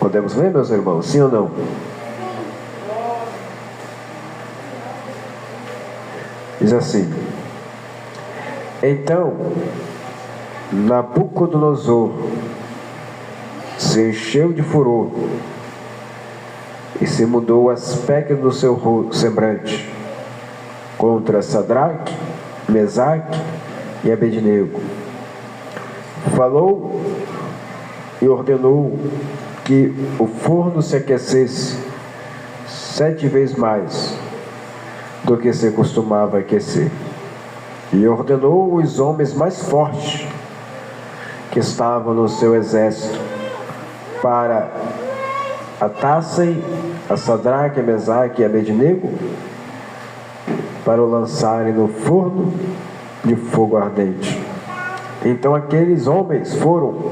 Podemos ler, meus irmãos? Sim ou não? Diz assim: então Nabucodonosor se encheu de furor e se mudou o aspecto do seu semblante contra Sadraque, Mesaque e Abednego. Falou e ordenou que o forno se aquecesse 7 vezes mais do que se costumava aquecer. E ordenou os homens mais fortes que estavam no seu exército para atassem a Sadraque, Mesaque e Abednego para o lançarem no forno de fogo ardente. Então aqueles homens foram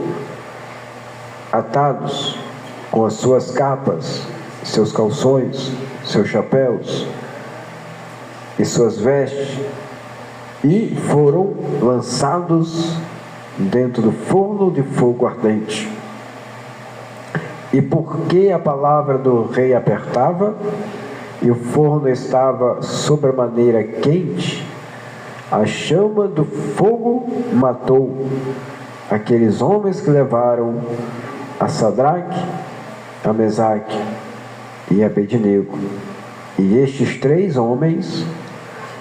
atados com as suas capas, seus calções, seus chapéus e suas vestes, e foram lançados dentro do forno de fogo ardente. E porque a palavra do rei apertava, e o forno estava sobremaneira quente, a chama do fogo matou aqueles homens que levaram a Sadraque, a Mesaque e a Abednego. E estes 3 homens,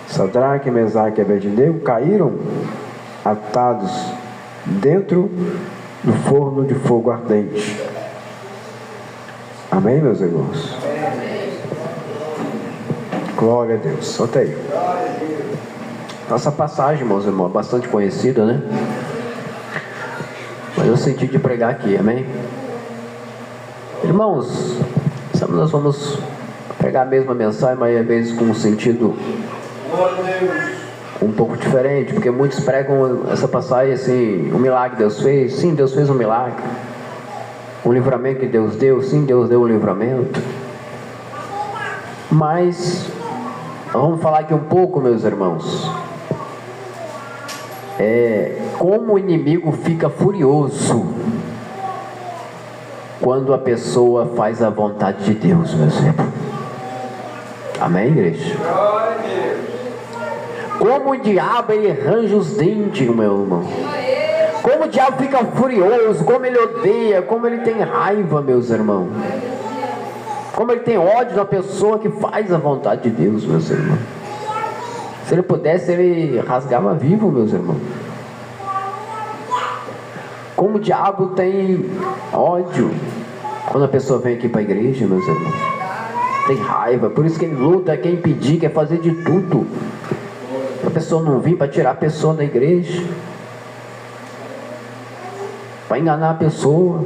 Sadraque, Mesaque e Abednego, caíram atados dentro do forno de fogo ardente. Amém, meus irmãos? Glória a Deus. Solta aí. Nossa passagem, meus irmãos, bastante conhecida, né? Mas eu senti de pregar aqui, amém? Irmãos, sabe, nós vamos pegar a mesma mensagem, mas às vezes com um sentido um pouco diferente, porque muitos pregam essa passagem assim: o milagre que Deus fez. Sim, Deus fez um milagre. O livramento que Deus deu. Sim, Deus deu um livramento. Mas vamos falar aqui um pouco, meus irmãos, como o inimigo fica furioso quando a pessoa faz a vontade de Deus, meus irmãos. Amém, igreja? Como o diabo ele arranja os dentes, meu irmão. Como o diabo fica furioso, como ele odeia, como ele tem raiva, meus irmãos. Como ele tem ódio da pessoa que faz a vontade de Deus, meus irmãos. Se ele pudesse, ele rasgava vivo, meus irmãos. Como o diabo tem ódio quando a pessoa vem aqui para a igreja, meus irmãos. Tem raiva, por isso que ele luta, quer impedir, quer fazer de tudo para a pessoa não vir, para tirar a pessoa da igreja, para enganar a pessoa.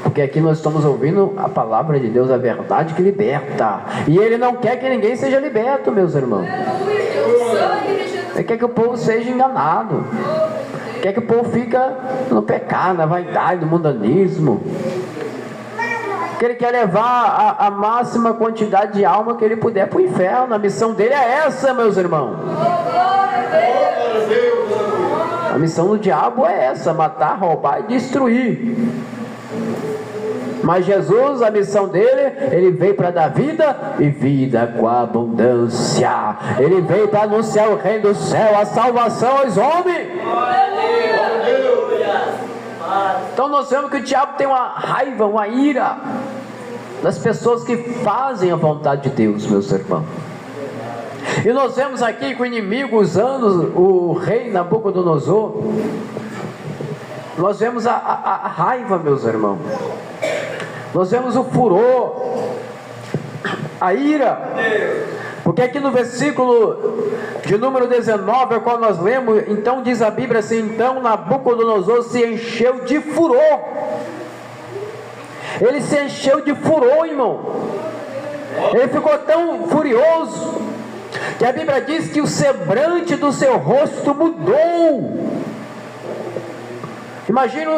Porque aqui nós estamos ouvindo a palavra de Deus, a verdade que liberta. E Ele não quer que ninguém seja liberto, meus irmãos. Ele quer que o povo seja enganado. Quer que o povo fique no pecado, na vaidade, no mundanismo. Que Ele quer levar a máxima quantidade de alma que Ele puder para o inferno. A missão dele é essa, meus irmãos. A missão do diabo é essa: matar, roubar e destruir. Mas Jesus, a missão dele, ele veio para dar vida e vida com abundância. Ele veio para anunciar o reino do céu, a salvação aos homens. Então nós vemos que o diabo tem uma raiva, uma ira das pessoas que fazem a vontade de Deus, meus irmãos. E nós vemos aqui que o inimigo, usando o rei Nabucodonosor, nós vemos a raiva, meus irmãos. Nós vemos o furor, a ira. Porque aqui no versículo de número 19, é qual nós lemos, então diz a Bíblia assim: então Nabucodonosor se encheu de furor. Ele se encheu de furor, irmão. Ele ficou tão furioso que a Bíblia diz que o semblante do seu rosto mudou. Imagina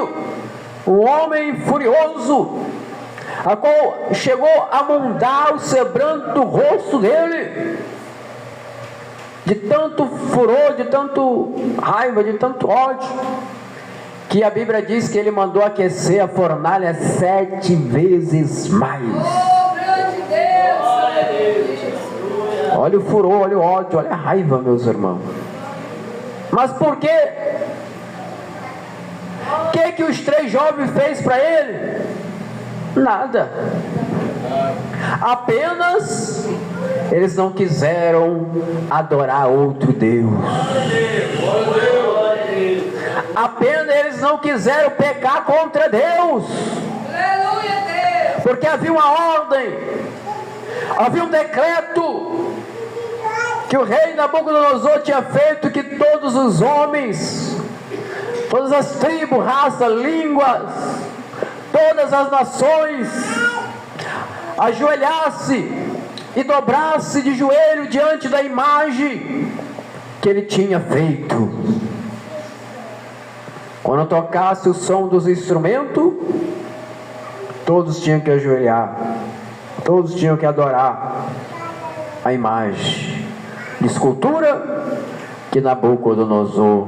um homem furioso, a qual chegou a mudar o semblante do rosto dele, de tanto furor, de tanto raiva, de tanto ódio. que a Bíblia diz que ele mandou aquecer a fornalha 7 vezes mais. Olha o furor, olha o ódio, olha a raiva, meus irmãos. Mas por quê? O que os 3 jovens fez para ele? Nada. Apenas eles não quiseram adorar outro Deus. Apenas eles não quiseram pecar contra Deus. Porque havia uma ordem, havia um decreto que o rei Nabucodonosor tinha feito, que todos os homens, todas as tribos, raças, línguas, todas as nações ajoelhasse e dobrasse de joelho diante da imagem que ele tinha feito. Quando tocasse o som dos instrumentos, todos tinham que ajoelhar, todos tinham que adorar a imagem de escultura que Nabucodonosor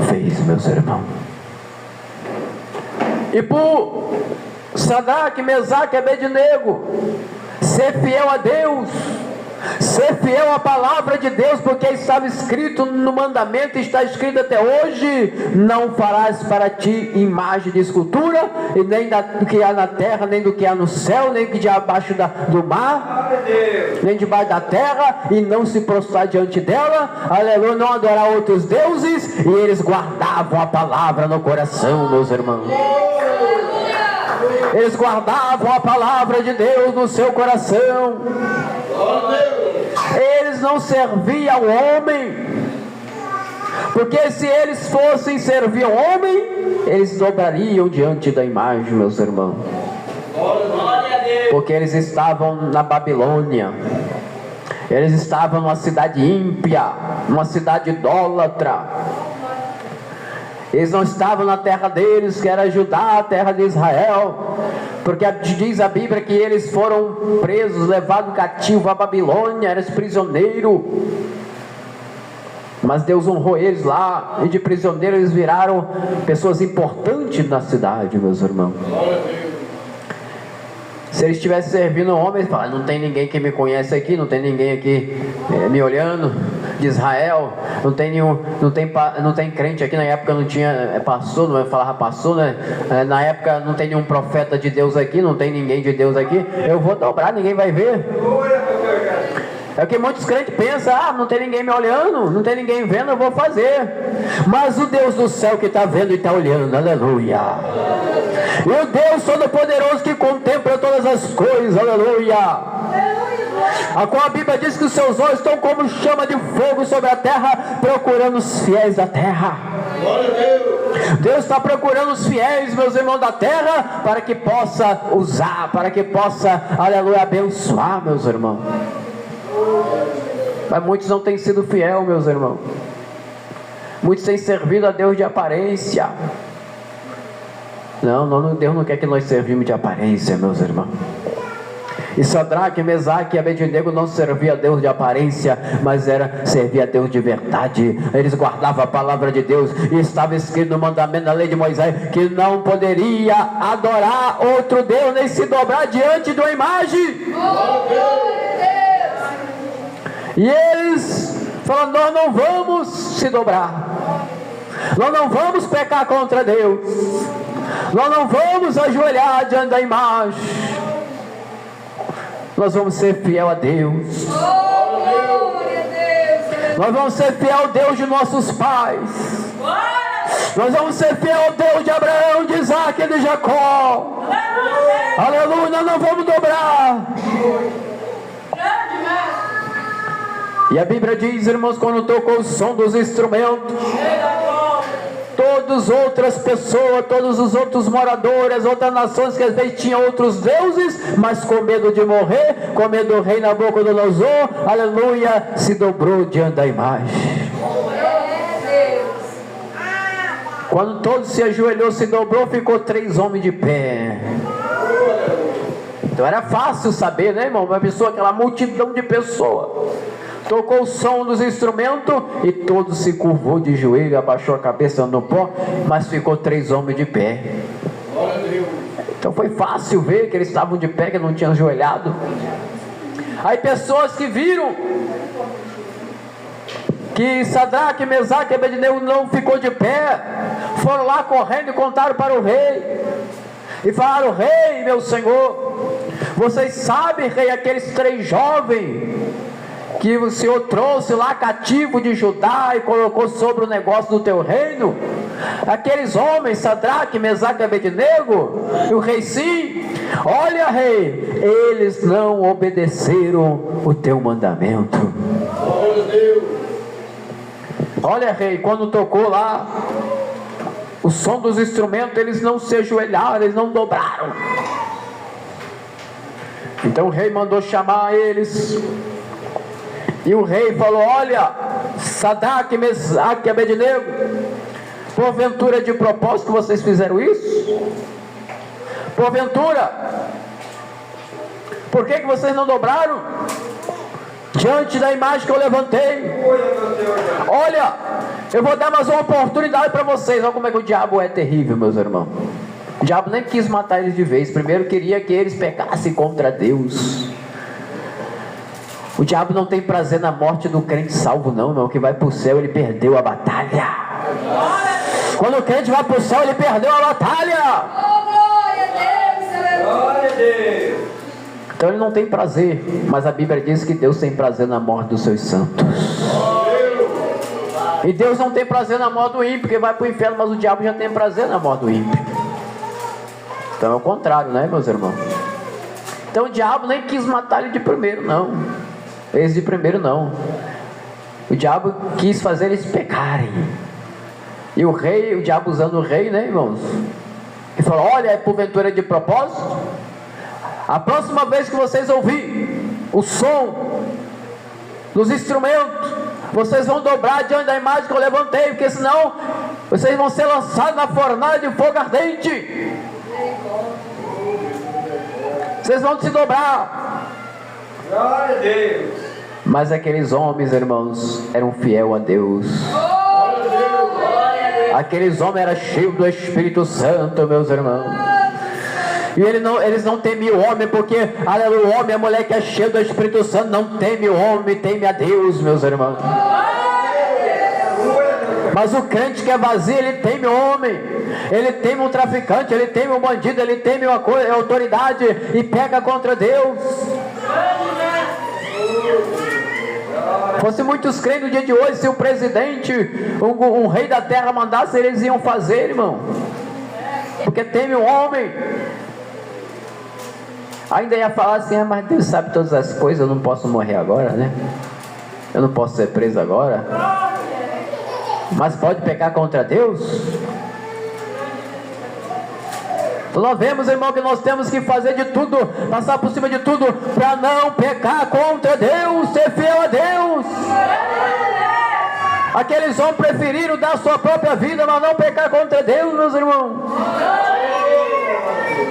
fez, meus irmãos. E por Sadraque, Mesaque e Abednego ser fiel a Deus, ser fiel à palavra de Deus, porque estava escrito no mandamento, está escrito até hoje: não farás para ti imagem de escultura, e nem do que há na terra, nem do que há no céu, nem do que há abaixo do mar, nem debaixo da terra, e não se prostrar diante dela, aleluia, não adorar outros deuses. E eles guardavam a palavra no coração, meus irmãos. Eles guardavam a palavra de Deus no seu coração. Eles não serviam ao homem, porque se eles fossem servir ao homem, eles dobrariam diante da imagem, meus irmãos. Porque eles estavam na Babilônia, eles estavam numa cidade ímpia, numa cidade idólatra. Eles não estavam na terra deles, que era Judá, a terra de Israel, porque diz a Bíblia que eles foram presos, levados cativo à Babilônia, eram prisioneiros. Mas Deus honrou eles lá, e de prisioneiro eles viraram pessoas importantes na cidade, meus irmãos. Se eles estivessem servindo ao homem, eles falavam: não tem ninguém que me conhece aqui, não tem ninguém aqui me olhando, de Israel, não tem crente aqui. Na época não tinha pastor, não falava pastor, né? Na época não tem nenhum profeta de Deus aqui, não tem ninguém de Deus aqui, eu vou dobrar, ninguém vai ver. É o que muitos crentes pensam: ah, não tem ninguém me olhando, não tem ninguém vendo, eu vou fazer. Mas o Deus do céu que está vendo e está olhando, aleluia. E o Deus Todo-Poderoso que contempla todas as coisas, aleluia. A qual a Bíblia diz que os seus olhos estão como chama de fogo sobre a terra, procurando os fiéis da terra. Deus está procurando os fiéis, meus irmãos, da terra, para que possa usar, para que possa, aleluia, abençoar, meus irmãos. Mas muitos não têm sido fiel, meus irmãos. Muitos têm servido a Deus de aparência. Não, Deus não quer que nós servimos de aparência, meus irmãos. E Sadraque, Mesaque e Abednego não serviam a Deus de aparência, mas servia a Deus de verdade. Eles guardavam a palavra de Deus, e estava escrito no mandamento da lei de Moisés que não poderia adorar outro Deus, nem se dobrar diante de uma imagem. E eles falaram: nós não vamos se dobrar, nós não vamos pecar contra Deus, nós não vamos ajoelhar diante da imagem, nós vamos ser fiel a Deus. Nós vamos ser fiel ao Deus de nossos pais. Nós vamos ser fiel ao Deus de Abraão, de Isaac e de Jacó. Aleluia, nós não vamos dobrar. E a Bíblia diz, irmãos, quando tocou o som dos instrumentos, todas outras pessoas, todos os outros moradores, outras nações que às vezes tinham outros deuses, mas com medo de morrer, com medo do rei Nabucodonosor, aleluia, se dobrou diante da imagem. Quando todos se ajoelhou, se dobrou, ficou 3 homens de pé. Então era fácil saber, né, irmão? Uma pessoa, aquela multidão de pessoas, tocou o som dos instrumentos e todo se curvou de joelho, abaixou a cabeça no pó, mas ficou 3 homens de pé. Então foi fácil ver que eles estavam de pé, que não tinham ajoelhado. Aí pessoas que viram que Sadraque, Mesaque e Abednego não ficou de pé, foram lá correndo e contaram para o rei, e falaram: rei, meu senhor, vocês sabem, rei, aqueles 3 jovens que o Senhor trouxe lá cativo de Judá e colocou sobre o negócio do teu reino, aqueles homens, Sadraque, Mesaque e Abednego? E o rei: sim. Olha, rei, eles não obedeceram o teu mandamento. Olha, rei, quando tocou lá o som dos instrumentos, eles não se ajoelharam, eles não dobraram. Então o rei mandou chamar eles. E o rei falou: olha, Sadraque, Mesaque e Abednego, porventura de propósito vocês fizeram isso? Porventura, por que vocês não dobraram diante da imagem que eu levantei? Olha, eu vou dar mais uma oportunidade para vocês. Olha como é que o diabo é terrível, meus irmãos. O diabo nem quis matar eles de vez. Primeiro queria que eles pecassem contra Deus. O diabo não tem prazer na morte do crente salvo, não, irmão. Que vai para o céu, ele perdeu a batalha. Quando o crente vai para o céu, ele perdeu a batalha. Glória a Deus. Então ele não tem prazer. Mas a Bíblia diz que Deus tem prazer na morte dos seus santos. E Deus não tem prazer na morte do ímpio, porque vai para o inferno. Mas o diabo já tem prazer na morte do ímpio. Então é o contrário, né, meus irmãos? Então o diabo nem quis matar ele de primeiro, não. Eles de primeiro não. O diabo quis fazer eles pecarem. E o rei, o diabo usando o rei, né, irmãos? Ele falou: olha, é porventura de propósito? A próxima vez que vocês ouvirem o som dos instrumentos, vocês vão dobrar diante da imagem que eu levantei, porque senão vocês vão ser lançados na fornalha de fogo ardente. Vocês vão se dobrar. Glória a Deus. Mas aqueles homens, irmãos, eram fiel a Deus. Aqueles homens eram cheios do Espírito Santo, meus irmãos. E eles não temiam o homem, porque aleluia, o homem, a mulher que é cheia do Espírito Santo não teme o homem, teme a Deus, meus irmãos. Mas o crente que é vazio, ele teme o homem, ele teme um traficante, ele teme um bandido, ele teme uma autoridade e pega contra Deus. Fosse muitos crentes no dia de hoje, se o presidente, um rei da terra mandasse, eles iam fazer, irmão, porque teme o homem. Ainda ia falar assim: mas Deus sabe todas as coisas, eu não posso morrer agora, né? Eu não posso ser preso agora. Mas pode pecar contra Deus? Então nós vemos, irmão, que nós temos que fazer de tudo, passar por cima de tudo, para não pecar contra Deus, ser fiel a Deus. Aqueles homens preferiram dar sua própria vida, mas não pecar contra Deus, meus irmãos.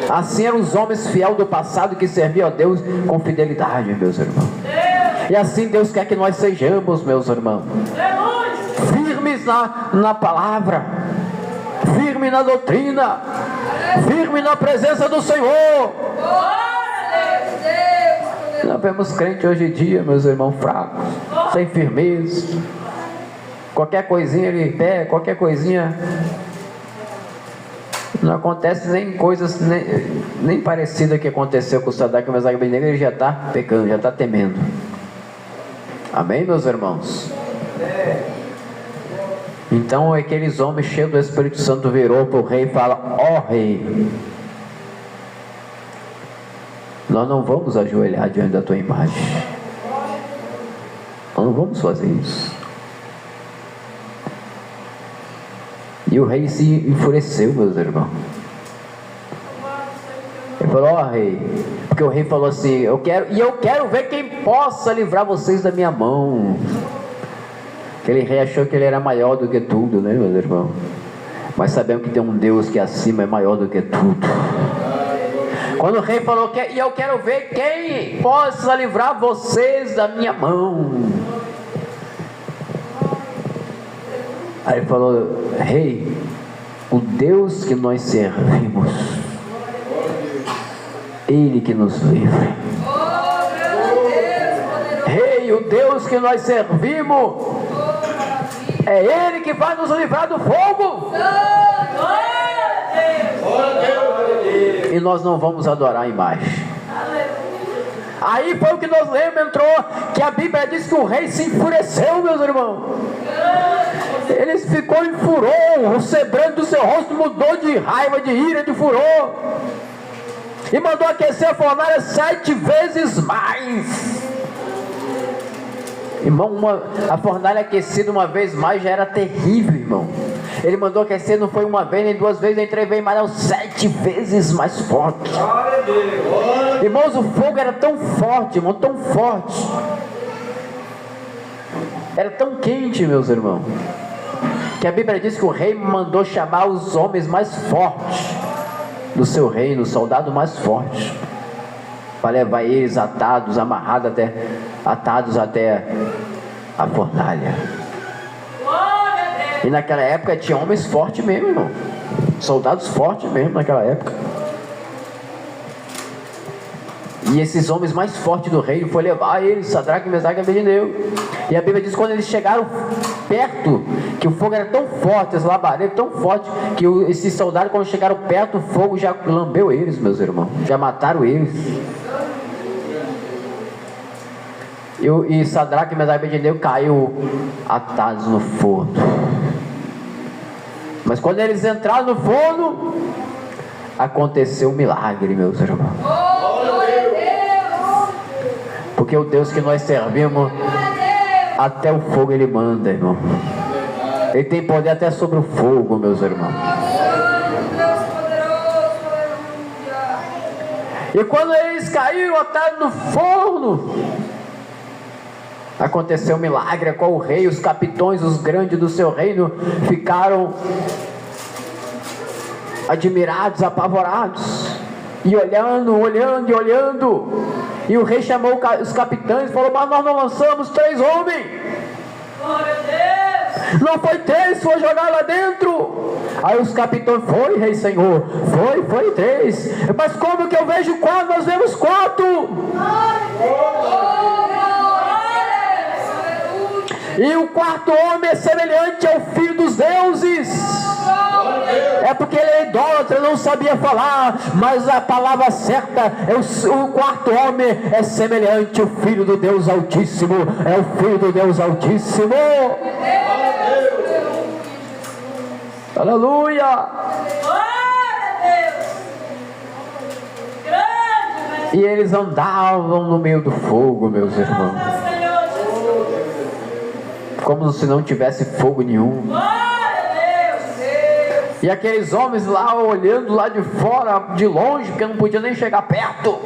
Assim eram os homens fiéis do passado, que serviam a Deus com fidelidade, meus irmãos. E assim Deus quer que nós sejamos, meus irmãos, firmes na palavra, firme na doutrina, firme na presença do Senhor. Nós vemos crentes hoje em dia, meus irmãos, fracos, sem firmeza. Qualquer coisinha ele pega, qualquer coisinha. Não acontece nem coisas nem parecida que aconteceu com o Sadraque, Mesaque e Abednego. Ele já está pecando, já está temendo. Amém, meus irmãos? Então aqueles homens cheios do Espírito Santo virou para o rei e fala: ó rei, nós não vamos ajoelhar diante da tua imagem. Nós não vamos fazer isso. E o rei se enfureceu, meus irmãos. Ele falou: ó rei, porque o rei falou assim: eu quero ver quem possa livrar vocês da minha mão. Aquele rei achou que ele era maior do que tudo, né, meus irmãos? Mas sabemos que tem um Deus que acima é maior do que tudo. Quando o rei falou: e eu quero ver quem possa livrar vocês da minha mão. Aí ele falou: rei, o Deus que nós servimos, Ele que nos livre. Rei, o Deus que nós servimos, é Ele que vai nos livrar do fogo. E nós não vamos adorar a imagem. Aí foi o que nós lemos, entrou, que a Bíblia diz que o rei se enfureceu, meus irmãos. Ele ficou em furor, o semblante do seu rosto mudou de raiva, de ira, de furor. E mandou aquecer a fornalha 7 vezes mais. Irmão, a fornalha aquecida uma vez mais já era terrível, irmão. Ele mandou aquecer, não foi uma vez, nem 2 vezes, nem 3 vezes, mas não, 7 vezes mais forte. Irmãos, o fogo era tão forte, irmão, tão forte. Era tão quente, meus irmãos, que a Bíblia diz que o rei mandou chamar os homens mais fortes do seu reino, os soldados mais fortes, para levar eles atados, amarrados atados até a fornalha. E naquela época tinha homens fortes mesmo, irmão. Soldados fortes mesmo naquela época. E esses homens mais fortes do reino foi levar eles, Sadraque, Mesaque e Abednego. E a Bíblia diz que quando eles chegaram perto, que o fogo era tão forte, as labaredas tão fortes, que esses soldados, quando chegaram perto, o fogo já lambeu eles, meus irmãos. Já mataram eles. E Sadraque, Mesaque e Abednego caiu atados no forno. Mas quando eles entraram no forno, aconteceu um milagre, meus irmãos. Porque o Deus que nós servimos, até o fogo Ele manda, irmão. Ele tem poder até sobre o fogo, meus irmãos. E quando eles caíram atados no forno, aconteceu um milagre, com o rei, os capitões, os grandes do seu reino ficaram admirados, apavorados, e olhando. E o rei chamou os capitães e falou: mas nós não lançamos 3 homens? Não foi 3, foi jogar lá dentro. Aí os capitães: foi, rei senhor, foi 3. Mas como que eu vejo 4? Nós vemos 4. E o 4º homem é semelhante ao filho dos deuses. É porque ele é idólatra, não sabia falar, mas a palavra certa é o 4º homem é semelhante ao filho do Deus Altíssimo. É o filho do Deus Altíssimo. Aleluia. E eles andavam no meio do fogo, meus irmãos, como se não tivesse fogo nenhum. E aqueles homens lá olhando lá de fora, de longe, porque não podia nem chegar perto,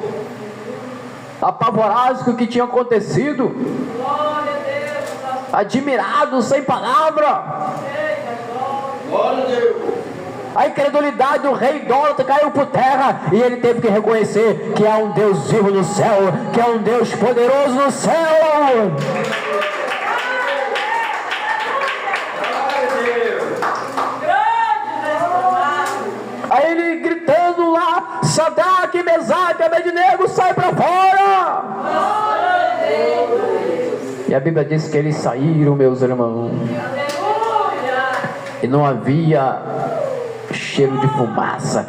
apavorados com o que tinha acontecido, admirados, sem palavra. A incredulidade do rei idólatra caiu por terra, e ele teve que reconhecer que há um Deus vivo no céu, que há um Deus poderoso no céu. Aí ele gritando lá: Sadraque, Mesaque, Abednego, sai para fora! E a Bíblia diz que eles saíram, meus irmãos, e não havia cheiro de fumaça.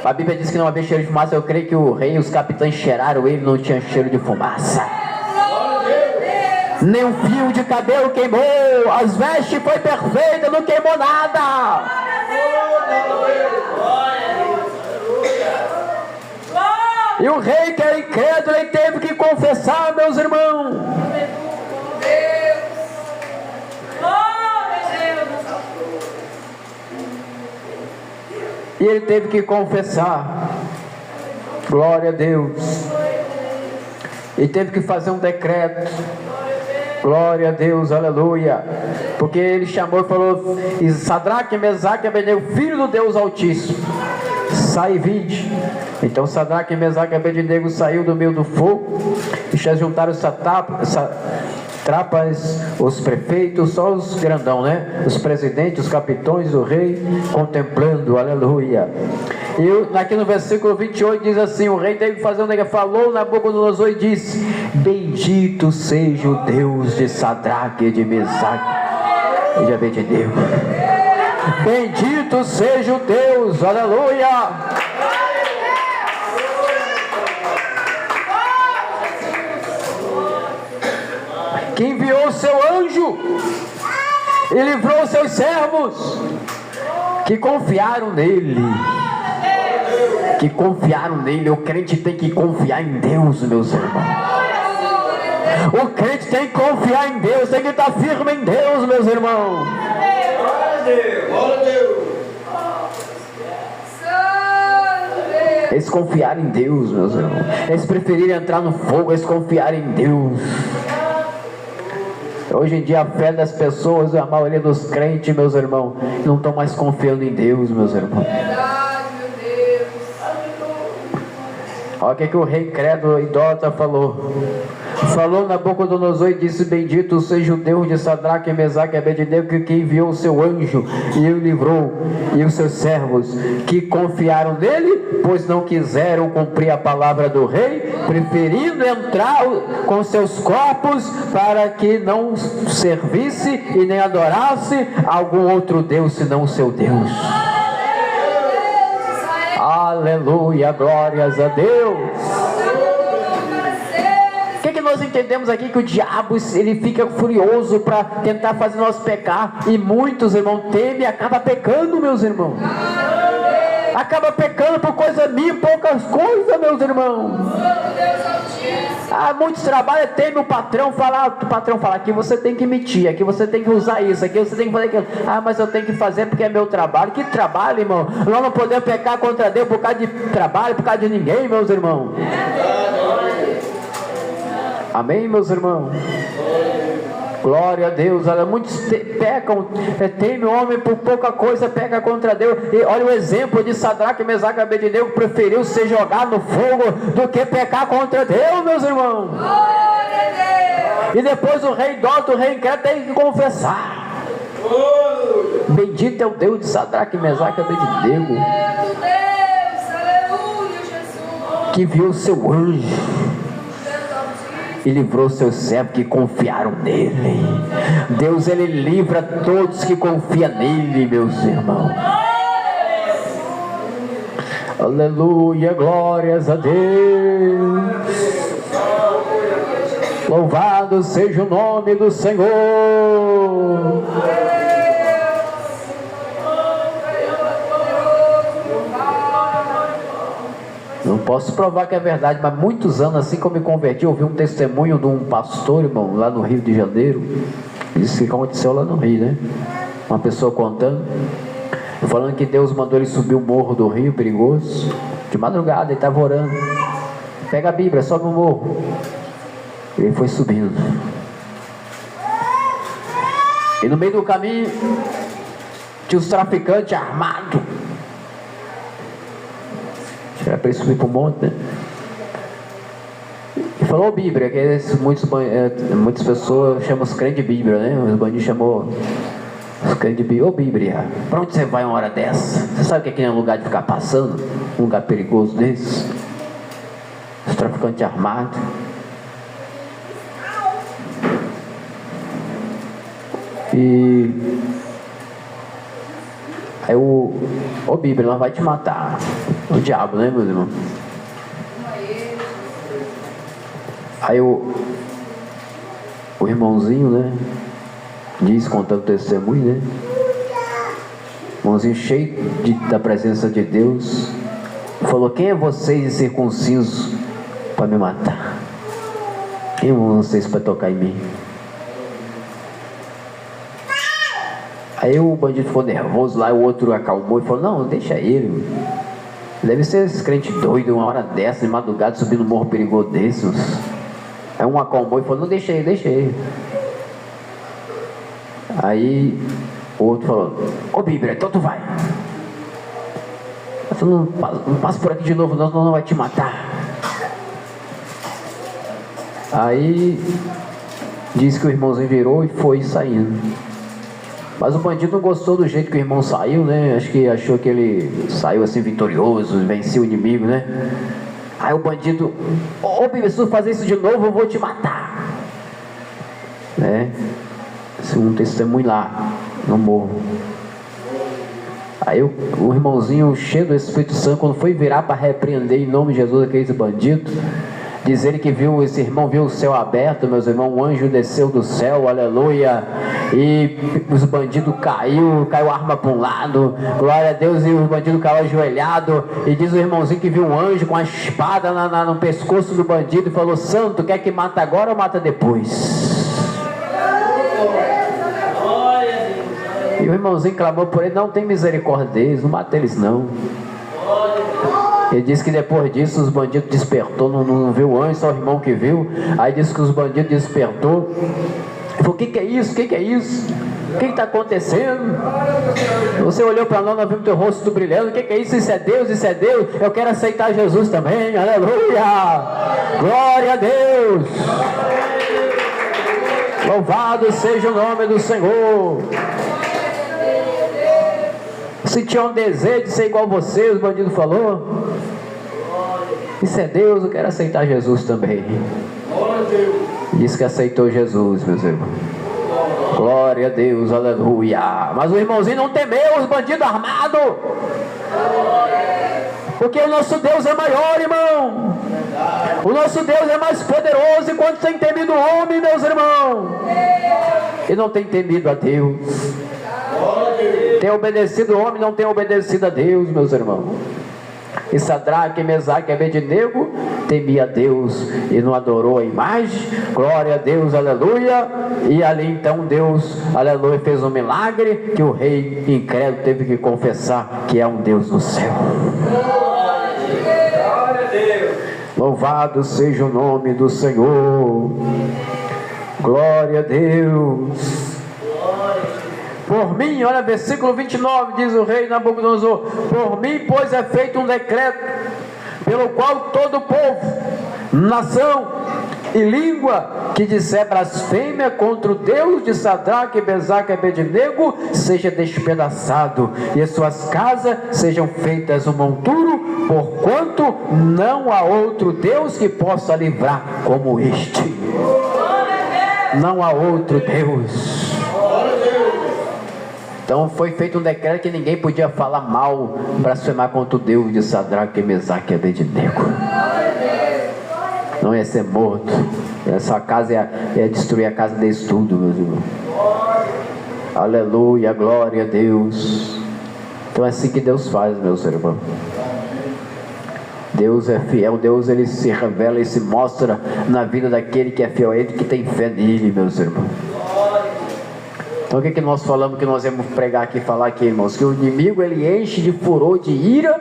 A Bíblia diz que não havia cheiro de fumaça. Eu creio que o rei e os capitães cheiraram ele, não tinha cheiro de fumaça. Nem um fio de cabelo queimou, as vestes foi perfeita, não queimou nada. E o rei, que era incrédulo, ele teve que confessar, meus irmãos. E ele teve que confessar. Glória a Deus. E teve que fazer um decreto. Glória a Deus, aleluia. Porque ele chamou e falou: Sadraque, Mesaque e Abednego, filho do Deus Altíssimo, sai e vinde. Então Sadraque, Mesaque e Abednego saiu do meio do fogo, e se juntaram trapas, os prefeitos, só os grandão, né? Os presidentes, os capitões, o rei, contemplando, aleluia. E aqui no versículo 28 diz assim: o rei teve que fazer um negócio, falou Nabucodonosor e disse: bendito seja o Deus de Sadraque, de Mesaque e de Abednego. Bendito seja o Deus, aleluia, que enviou o seu anjo e livrou os seus servos que confiaram nele. Que confiaram nele. O crente tem que confiar em Deus, meus irmãos. O crente tem que confiar em Deus, tem que estar firme em Deus, meus irmãos. Glória a Deus, glória a Deus. Eles confiaram em Deus, meus irmãos. Eles preferiram entrar no fogo, eles confiaram em Deus. Hoje em dia a fé das pessoas, a maioria dos crentes, meus irmãos, não estão mais confiando em Deus, meus irmãos. Olha o que o rei credo idólatra falou. Falou Nabucodonosor e disse: bendito seja o Deus de Sadraque, Mesaque e Abednego, que enviou o seu anjo e o livrou, e os seus servos que confiaram nele, pois não quiseram cumprir a palavra do rei, preferindo entrar com seus corpos, para que não servisse e nem adorasse algum outro Deus senão o seu Deus. Aleluia, glórias a Deus. O que nós entendemos aqui? Que o diabo, ele fica furioso para tentar fazer nós pecar, e muitos irmãos temem e acabam pecando, meus irmãos. Acaba pecando por coisa minha, poucas coisas, meus irmãos. Muitos trabalham, temem o patrão fala, aqui você tem que mentir, aqui você tem que usar isso, aqui você tem que fazer aquilo. Mas eu tenho que fazer porque é meu trabalho. Que trabalho, irmão? Nós não podemos pecar contra Deus por causa de trabalho, por causa de ninguém, meus irmãos. Amém, meus irmãos? Glória a Deus. Muitos pecam, temem o homem por pouca coisa, peca contra Deus. E olha o exemplo de Sadraque, Mesaque e Abednego, preferiu ser jogado no fogo do que pecar contra Deus, meus irmãos. E depois o rei idólatra, o rei incrédulo, tem que confessar: bendito é o Deus de Sadraque, Mesaque e Abednego, que enviou o seu anjo e livrou seus servos que confiaram nele. Deus, ele livra todos que confiam nele, meus irmãos. Aleluia, glórias a Deus. Louvado seja o nome do Senhor. Não posso provar que é verdade, mas muitos anos assim que eu me converti, eu ouvi um testemunho de um pastor, irmão, lá no Rio de Janeiro. Isso que aconteceu lá no Rio, né? Uma pessoa contando, falando que Deus mandou ele subir o morro do Rio, perigoso. De madrugada, ele estava orando. Pega a Bíblia, sobe o morro. Ele foi subindo. E no meio do caminho, tinha os traficantes armados. Era para ele subir para o monte, né? E falou Bíblia, que muitas pessoas chamam os crentes de Bíblia, né? Os bandidos chamou os crentes de Bíblia. Ô Bíblia, para onde você vai uma hora dessa? Você sabe que aqui não é um lugar de ficar passando? Um lugar perigoso desse? Os traficantes armados. E aí ô Bíblia, nós vai te matar. O diabo, né, meus irmãos? Aí o irmãozinho, né, diz, contando testemunho, né, irmãozinho cheio da presença de Deus, falou: quem é vocês incircuncisos para me matar? Quem é vocês para tocar em mim? Aí o bandido ficou nervoso lá, o outro acalmou e falou: não, deixa ele. Deve ser esse crente doido, uma hora dessa, de madrugada, subindo um morro perigoso desses. Aí um acalmou e falou: não, deixa ele. Aí o outro falou: ô Bíblia, então tu vai. Ele falou: não passa por aqui de novo, não, senão não vai te matar. Aí Diz que o irmãozinho virou e foi saindo. Mas o bandido não gostou do jeito que o irmão saiu, né? Acho que achou que ele saiu assim vitorioso, venceu o inimigo, né? Aí o bandido: ô, se tu fazer isso de novo, eu vou te matar. Né? Um testemunho lá no morro. Aí o irmãozinho cheio do Espírito Santo, quando foi virar para repreender em nome de Jesus aquele bandido, diz ele que viu, esse irmão viu o céu aberto, meus irmãos, um anjo desceu do céu, aleluia, e os bandidos caiu a arma para um lado, glória a Deus, e os bandidos caiu ajoelhado, e diz o irmãozinho que viu um anjo com a espada no pescoço do bandido e falou: santo, quer que mata agora ou mata depois? E o irmãozinho clamou por ele: não tem misericórdia deles, não mata eles não. Ele disse que depois disso os bandidos despertou, não viu o anjo, só o irmão que viu. Aí disse que os bandidos despertou. Ele falou: o que é isso? O que é isso? O que está acontecendo? Você olhou para nós vimos teu rosto brilhando. O que é isso? Isso é Deus, isso é Deus. Eu quero aceitar Jesus também, aleluia, glória a Deus, louvado seja o nome do Senhor. Se tinha um desejo de ser igual a você, os bandidos falou: isso é Deus, eu quero aceitar Jesus também. Disse que aceitou Jesus, meus irmãos. Glória a Deus, aleluia. Mas o irmãozinho não temeu os bandidos armados, porque o nosso Deus é maior, irmão. O nosso Deus é mais poderoso. E quando tem temido o homem, meus irmãos, e não tem temido a Deus, tem obedecido o homem, não tem obedecido a Deus, meus irmãos. E Sadraque, Mesaque e Abednego temia a Deus e não adorou a imagem. Glória a Deus, aleluia. E ali então Deus, aleluia, fez um milagre que o rei incrédulo teve que confessar que é um Deus no céu. Glória a Deus. Louvado seja o nome do Senhor. Glória a Deus. Por mim, olha, versículo 29, diz o rei Nabucodonosor: por mim, pois, é feito um decreto, pelo qual todo povo, nação e língua que disser blasfêmia contra o Deus de Sadraque, Mesaque e Abednego seja despedaçado, e as suas casas sejam feitas um monturo, porquanto não há outro Deus que possa livrar como este. Não há outro Deus. Então foi feito um decreto que ninguém podia falar mal, blasfemar contra o Deus de Sadraque, Mesaque e Abednego. Não ia ser morto. Essa casa ia destruir a casa deles tudo, meus irmãos. Aleluia, glória a Deus. Então é assim que Deus faz, meus irmãos. Deus é fiel, Deus ele se revela e se mostra na vida daquele que é fiel a ele, que tem fé nele, meus irmãos. Então o que nós falamos, que nós vamos pregar aqui, falar aqui, irmãos? Que o inimigo ele enche de furor, de ira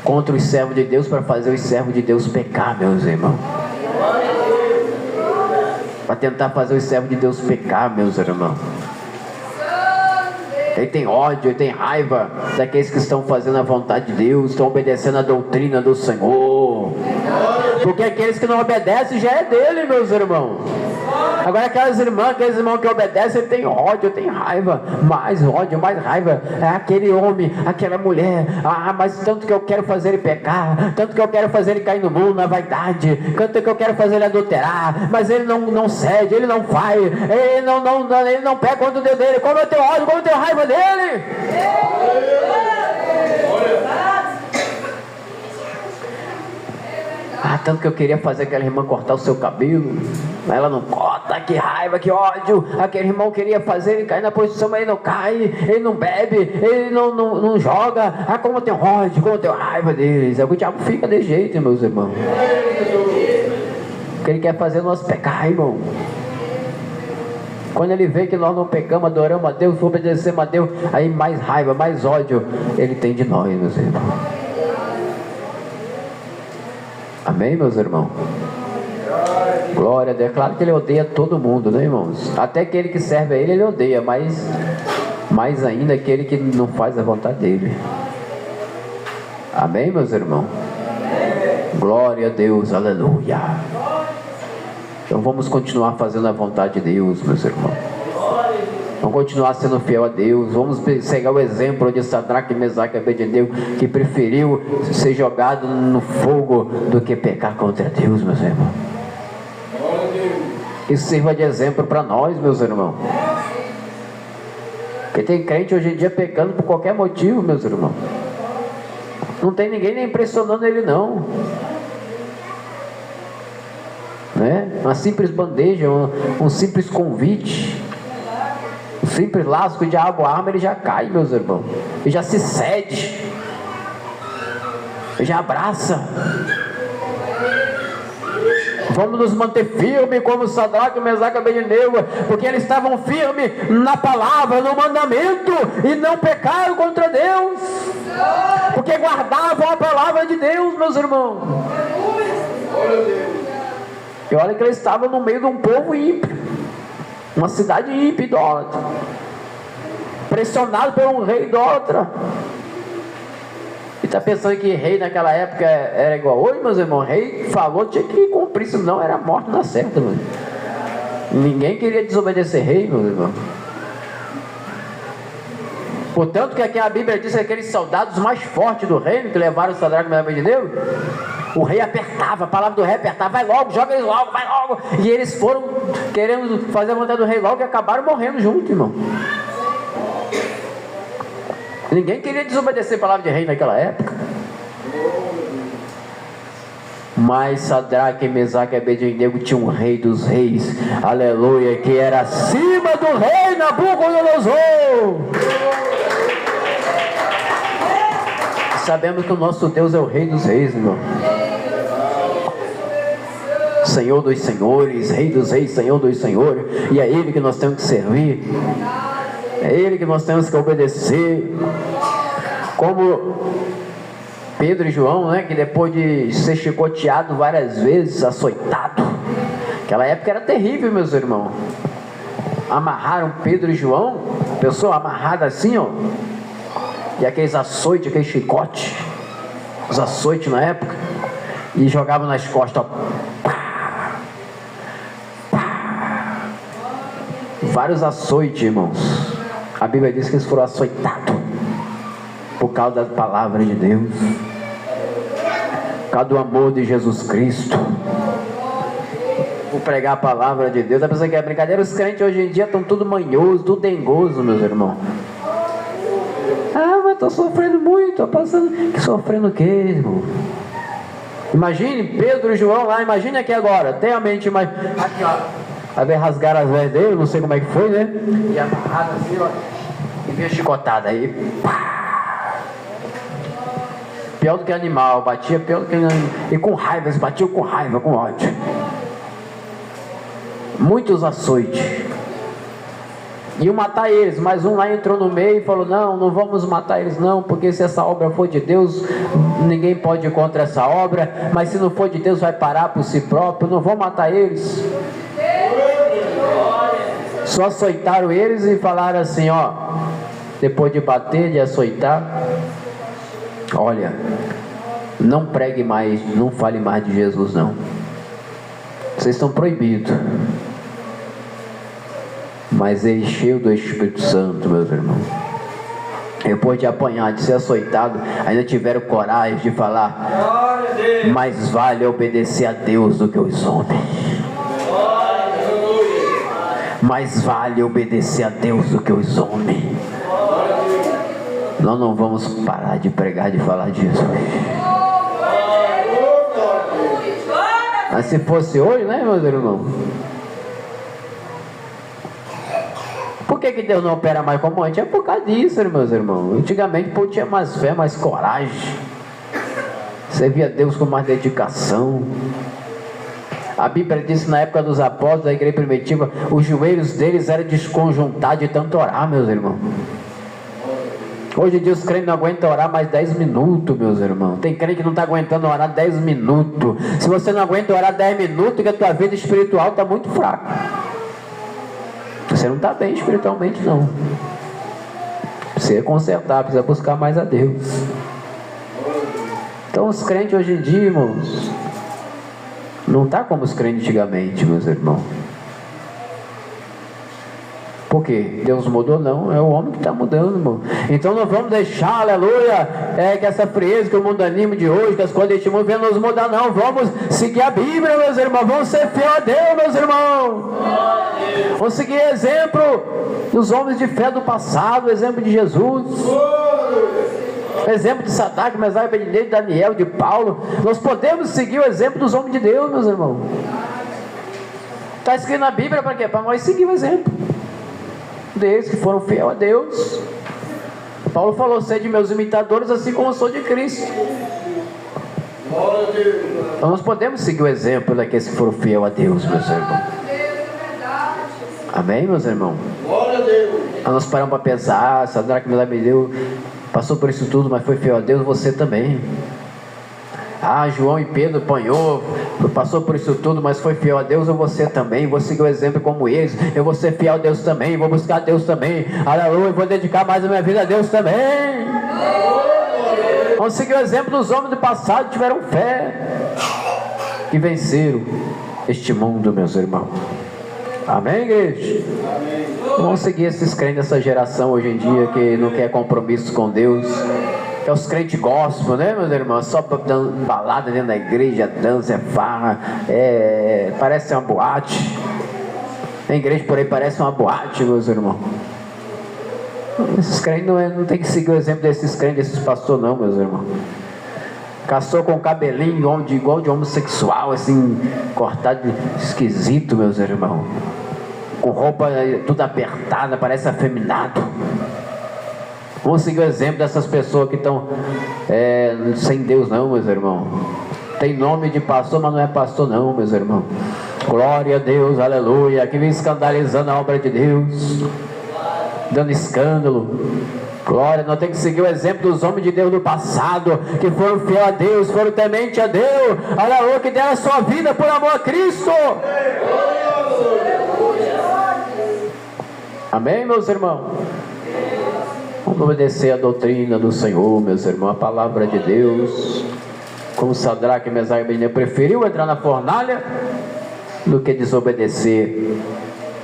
contra os servos de Deus, para fazer os servos de Deus pecar, meus irmãos. Para tentar fazer os servos de Deus pecar, meus irmãos. Ele tem ódio, ele tem raiva daqueles que estão fazendo a vontade de Deus, estão obedecendo a doutrina do Senhor. Porque aqueles que não obedecem já é dele, meus irmãos. Agora aqueles irmãos que obedecem, ele tem ódio, tem raiva, mais ódio, mais raiva. É aquele homem, aquela mulher, mas tanto que eu quero fazer ele pecar, tanto que eu quero fazer ele cair no mundo, na vaidade, tanto que eu quero fazer ele adulterar, mas ele não cede, ele não faz, ele não pega contra o Deus dele. Como eu tenho ódio, como eu tenho raiva dele. Tanto que eu queria fazer aquela irmã cortar o seu cabelo, mas ela não corta. Que raiva, que ódio. Aquele irmão queria fazer ele cair na posição, mas ele não cai, ele não bebe, ele não joga. Como eu tenho ódio, como eu tenho raiva deles. O diabo fica desse jeito, meus irmãos. Porque ele quer fazer nós pecar, irmão. Quando ele vê que nós não pecamos, adoramos a Deus, obedecemos a Deus, aí mais raiva, mais ódio ele tem de nós, meus irmãos. Amém, meus irmãos? Glória a Deus. É claro que ele odeia todo mundo, né, irmãos? Até aquele que serve a ele odeia, mas mais ainda aquele que não faz a vontade dele. Amém, meus irmãos? Glória a Deus, aleluia. Então vamos continuar fazendo a vontade de Deus, meus irmãos. Vamos continuar sendo fiel a Deus. Vamos seguir o exemplo de Sadraque, Mesaque e Abednego, que preferiu ser jogado no fogo do que pecar contra Deus, meus irmãos. Isso sirva de exemplo para nós, meus irmãos. Porque tem crente hoje em dia pecando por qualquer motivo, meus irmãos. Não tem ninguém nem impressionando ele, não. Né? Uma simples bandeja, um simples convite, um simples laço que o diabo arma, ele já cai, meus irmãos. Ele já se cede, ele já abraça. Vamos nos manter firmes como Sadraque, Mesaque e Abednego, porque eles estavam firmes na palavra, no mandamento, e não pecaram contra Deus, porque guardavam a palavra de Deus, meus irmãos. E olha que eles estavam no meio de um povo ímpio, uma cidade ímpia, idólatra, pressionado por um rei idólatra. E está pensando que rei naquela época era igual hoje, meus irmãos? Rei falou, tinha que cumprir, senão era morto na certa, mano. Ninguém queria desobedecer rei, meus irmãos. Portanto, que aqui a Bíblia diz que aqueles soldados mais fortes do reino, que levaram o Sadraque, Mesaque e Abednego, o rei apertava, a palavra do rei apertava, vai logo, joga eles logo, vai logo. E eles foram querendo fazer a vontade do rei logo e acabaram morrendo junto, irmão. Ninguém queria desobedecer a palavra de rei naquela época. Mas Sadraque, Mesaque e Abednego tinha um rei dos reis, aleluia, que era acima do rei Nabucodonosor. Sabemos que o nosso Deus é o rei dos reis, irmão. Senhor dos senhores, rei dos reis, Senhor dos senhores. E é Ele que nós temos que servir. É Ele que nós temos que obedecer. Como Pedro e João, né, que depois de ser chicoteado várias vezes, açoitado. Aquela época era terrível, meus irmãos. Amarraram Pedro e João, pessoa amarrada assim, ó. E aqueles açoites, aqueles chicotes, os açoites na época, e jogavam nas costas, ó. Pá, pá. Vários açoites, irmãos. A Bíblia diz que eles foram açoitados por causa da palavra de Deus, por causa do amor de Jesus Cristo, por pregar a palavra de Deus. Tá pensando que é brincadeira? Os crentes hoje em dia estão tudo manhoso, tudo dengoso, meus irmãos. Ah, mas estou sofrendo muito, estou passando. Que sofrendo o quê, irmão? Imagine Pedro e João lá, imagine aqui agora, tem a mente mais. Aqui, ó. Vai ver rasgar as vestes dele, não sei como é que foi, né? E amarrado assim, ó. E veio chicotada aí. Pá. Pior do que animal, batia pior do que animal. E com raiva, eles batiam com raiva, com ódio. Muitos açoites. Iam matar eles, mas um lá entrou no meio e falou: não vamos matar eles não, porque se essa obra for de Deus, ninguém pode ir contra essa obra, mas se não for de Deus vai parar por si próprio, não vão matar eles. Só açoitaram eles e falaram assim, ó, depois de bater, de açoitar, olha, não pregue mais, não fale mais de Jesus não, vocês estão proibidos. Mas ele cheio do Espírito Santo, meus irmãos, depois de apanhar, de ser açoitado, ainda tiveram coragem de falar: mais vale obedecer a Deus do que os homens. Mais vale obedecer a Deus do que os homens. Nós não vamos parar de pregar, de falar de Jesus. Mas se fosse hoje, né, meus irmãos? Por que Deus não opera mais como antes? É por causa disso, meus irmãos. Antigamente o povo tinha mais fé, mais coragem, servia a Deus com mais dedicação. A Bíblia diz que na época dos apóstolos da igreja primitiva, os joelhos deles eram desconjuntados de tanto orar, meus irmãos. Hoje em dia os crentes não aguentam orar mais 10 minutos, meus irmãos. Tem crente que não está aguentando orar 10 minutos. Se você não aguenta orar 10 minutos, que a tua vida espiritual está muito fraca. Você não está bem espiritualmente, não. Precisa consertar, precisa buscar mais a Deus. Então os crentes hoje em dia, irmãos, Não está como os crentes antigamente, meus irmãos. Por quê? Deus mudou? Não, é o homem que está mudando, irmão. Então não vamos deixar, aleluia, que essa frieza que o mundo anima de hoje, que as coisas deste mundo venham nos mudar, não. Vamos seguir a Bíblia, meus irmãos. Vamos ser fiel a Deus, meus irmãos. Vamos seguir exemplo dos homens de fé do passado, exemplo de Jesus, exemplo de Sadraque, Mesaque, Abednego, de Daniel, de Paulo. Nós podemos seguir o exemplo dos homens de Deus, meus irmãos. Está escrito na Bíblia para quê? Para nós seguir o exemplo deles que foram fiel a Deus. Paulo falou: sede meus imitadores, assim como eu sou de Cristo. Então nós podemos seguir o exemplo daqueles que foram fiel a Deus, meus irmãos. Amém, meus irmãos? Então nós paramos para pensar: Sadraque, Mesaque, Abednego passou por isso tudo, mas foi fiel a Deus. Você também. João e Pedro apanhou, passou por isso tudo, mas foi fiel a Deus. Eu você também, vou seguir o exemplo como eles. Eu vou ser fiel a Deus também, vou buscar a Deus também. Aleluia, vou dedicar mais a minha vida a Deus também. Vamos seguir o exemplo dos homens do passado que tiveram fé e venceram este mundo, meus irmãos. Amém, igreja? Amém. Vamos seguir esses crentes dessa geração hoje em dia que não quer compromisso com Deus. É os crentes gospel, né, meus irmãos? Só balada dentro da igreja, dança, é farra, parece uma boate. Tem igreja por aí, parece uma boate, meus irmãos. Esses crentes não tem que seguir o exemplo desses crentes, desses pastores, não, meus irmãos. Caçou com cabelinho igual de homossexual, assim, cortado esquisito, meus irmãos. Com roupa tudo apertada, parece afeminado. Vamos seguir o exemplo dessas pessoas que estão sem Deus, não, meus irmãos. Tem nome de pastor, mas não é pastor, não, meus irmãos. Glória a Deus, aleluia. Que vem escandalizando a obra de Deus, dando escândalo. Glória, nós temos que seguir o exemplo dos homens de Deus do passado, que foram fiel a Deus, foram temente a Deus, aleluia, que deram a sua vida por amor a Cristo. Amém, meus irmãos? Vamos obedecer a doutrina do Senhor, meus irmãos, a palavra de Deus. Como Sadraque, Mesaque e Abednego preferiu entrar na fornalha do que desobedecer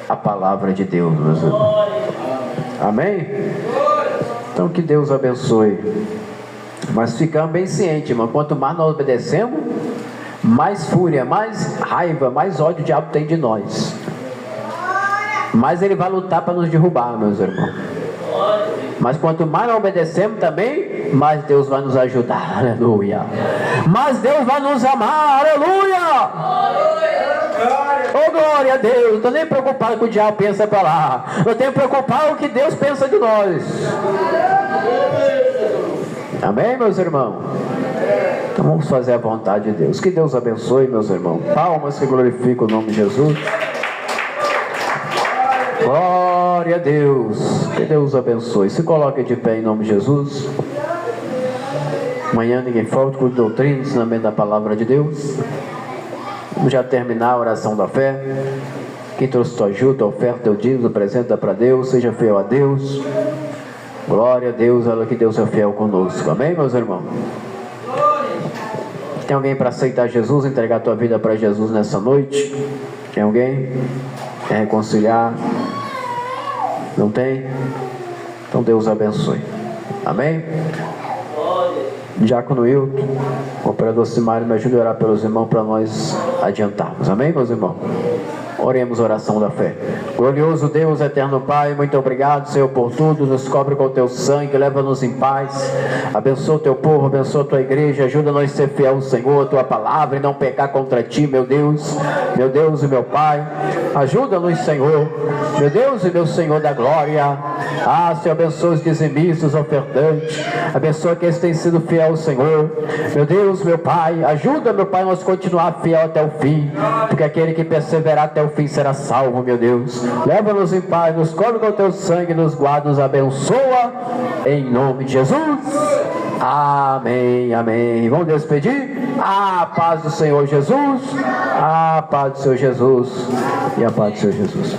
a palavra de Deus, meus irmãos. Amém? Então que Deus abençoe. Mas ficamos bem cientes, irmão, quanto mais nós obedecemos, mais fúria, mais raiva, mais ódio o diabo tem de nós. Mais ele vai lutar para nos derrubar, meus irmãos. Mas quanto mais nós obedecemos também, mais Deus vai nos ajudar, aleluia. Mais Deus vai nos amar, aleluia. Oh, glória a Deus. Não estou nem preocupado com o que o diabo pensa para lá. Eu tenho preocupado com o que Deus pensa de nós. Amém, meus irmãos? Então vamos fazer a vontade de Deus. Que Deus abençoe, meus irmãos. Palmas que glorificam o nome de Jesus. Glória a Deus. Que Deus abençoe. Se coloque de pé em nome de Jesus. Amanhã ninguém falta com doutrina, ensinamento da palavra de Deus. Vamos já terminar a oração da fé. Quem trouxe tua ajuda, oferta, teu dízimo, apresenta para Deus. Seja fiel a Deus. Glória a Deus, olha que Deus é fiel conosco. Amém, meus irmãos? Tem alguém para aceitar Jesus, entregar a tua vida para Jesus nessa noite? Tem alguém? Quer reconciliar? Não tem? Então Deus abençoe. Amém? Diácono Hilton, operador Simário, me ajude a orar pelos irmãos para nós adiantarmos. Amém, meus irmãos? Oremos a oração da fé. Glorioso Deus, eterno Pai, muito obrigado, Senhor, por tudo. Nos cobre com o teu sangue, leva-nos em paz. Abençoa o teu povo, abençoa a tua igreja. Ajuda-nos a ser fiel ao Senhor, a tua palavra, e não pecar contra ti, meu Deus e meu Pai. Ajuda-nos, Senhor, meu Deus e meu Senhor da glória. Senhor, abençoa os dizimistas, os ofertantes. Abençoa aqueles que têm sido fiel ao Senhor. Meu Deus, meu Pai, ajuda, meu Pai, nós continuar fiel até o fim, porque aquele que perseverar até o fim será salvo, meu Deus. Leva-nos em paz, nos cobre com o teu sangue, nos guarda, nos abençoa, em nome de Jesus. Amém, amém. Vamos despedir? A paz do Senhor Jesus, a paz do Senhor Jesus e a paz do Senhor Jesus.